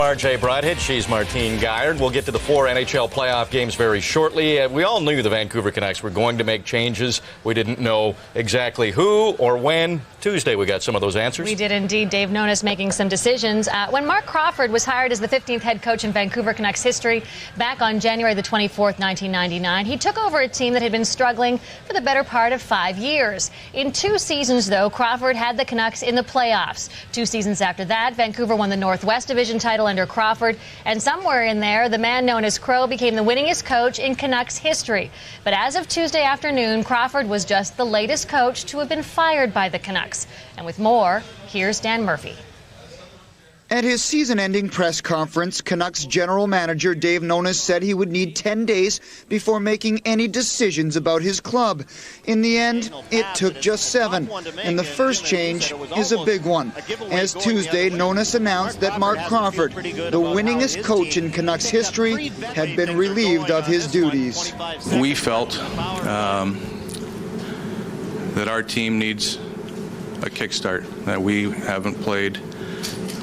RJ Broadhead, she's Martine Guyard. We'll get to the 4 NHL playoff games very shortly. We all knew the Vancouver Canucks were going to make changes. We didn't know exactly who or when. Tuesday we got some of those answers. We did indeed. Dave Nonis making some decisions. When Marc Crawford was hired as the 15th head coach in Vancouver Canucks history back on January the 24th, 1999, he took over a team that had been struggling for the better part of 5 years. In 2 seasons, though, Crawford had the Canucks in the playoffs. 2 seasons after that, Vancouver won the Northwest Division title under Crawford, and somewhere in there, the man known as Crow became the winningest coach in Canucks history. But as of Tuesday afternoon, Crawford was just the latest coach to have been fired by the Canucks. And with more, here's Dan Murphy. At his season-ending press conference, Canucks general manager Dave Nonis said he would need 10 days before making any decisions about his club. In the end, it took just 7, and the first change is a big one. As Tuesday, Nonis announced that Marc Crawford, the winningest coach in Canucks history, had been relieved of his duties. We felt that our team needs a kickstart, that we haven't played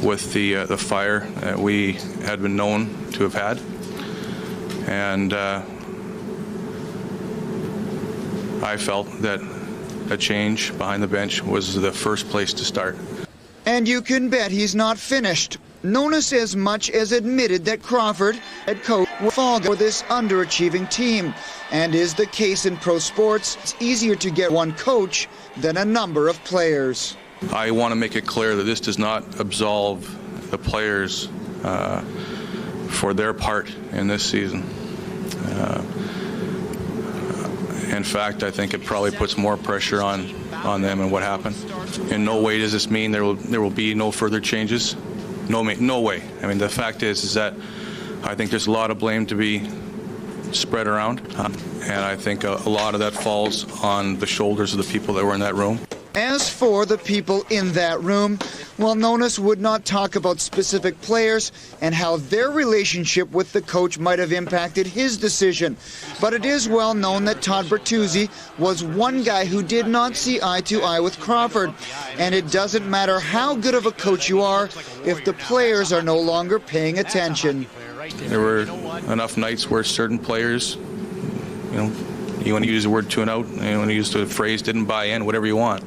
with the fire that we had been known to have had, and I felt that a change behind the bench was the first place to start. And you can bet he's not finished. Nonis as much as admitted that Crawford, head coach, will fall for this underachieving team. And is the case in pro sports, it's easier to get one coach than a number of players. I want to make it clear that this does not absolve the players for their part in this season. In fact, I think it probably puts more pressure on them and what happened. In no way does this mean there will be no further changes. No way. I mean, the fact is that I think there's a lot of blame to be spread around, and I think a lot of that falls on the shoulders of the people that were in that room. As for the people in that room, well, Nonis would not talk about specific players and how their relationship with the coach might have impacted his decision. But it is well known that Todd Bertuzzi was one guy who did not see eye to eye with Crawford. And it doesn't matter how good of a coach you are if the players are no longer paying attention. There were enough nights where certain players, you want to use the word tune out, you want to use the phrase didn't buy in, whatever you want.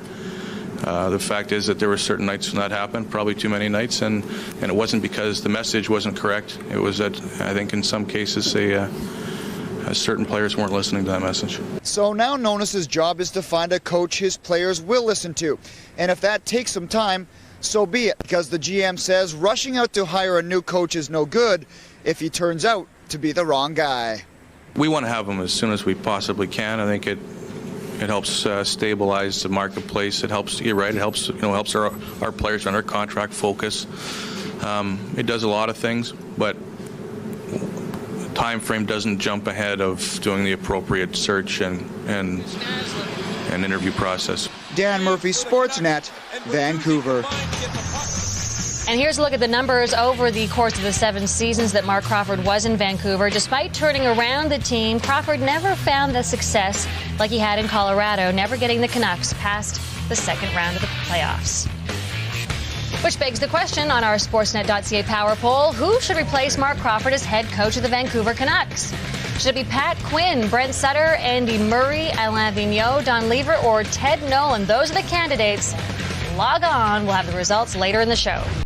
The fact is that there were certain nights when that happened, probably too many nights, and it wasn't because the message wasn't correct. It was that I think in some cases certain players weren't listening to that message. So now Nonis's job is to find a coach his players will listen to. And if that takes some time, so be it, because the GM says rushing out to hire a new coach is no good if he turns out to be the wrong guy. We want to have him as soon as we possibly can. I think it helps stabilize the marketplace. It helps. You're right. It helps. Helps our players under contract focus. It does a lot of things, but the time frame doesn't jump ahead of doing the appropriate search and interview process. Dan Murphy, Sportsnet, Vancouver. And here's a look at the numbers over the course of the 7 seasons that Marc Crawford was in Vancouver. Despite turning around the team, Crawford never found the success like he had in Colorado, never getting the Canucks past the second round of the playoffs. Which begs the question on our Sportsnet.ca Power Poll, who should replace Marc Crawford as head coach of the Vancouver Canucks? Should it be Pat Quinn, Brent Sutter, Andy Murray, Alain Vigneault, Don Lever, or Ted Nolan? Those are the candidates. Log on. We'll have the results later in the show.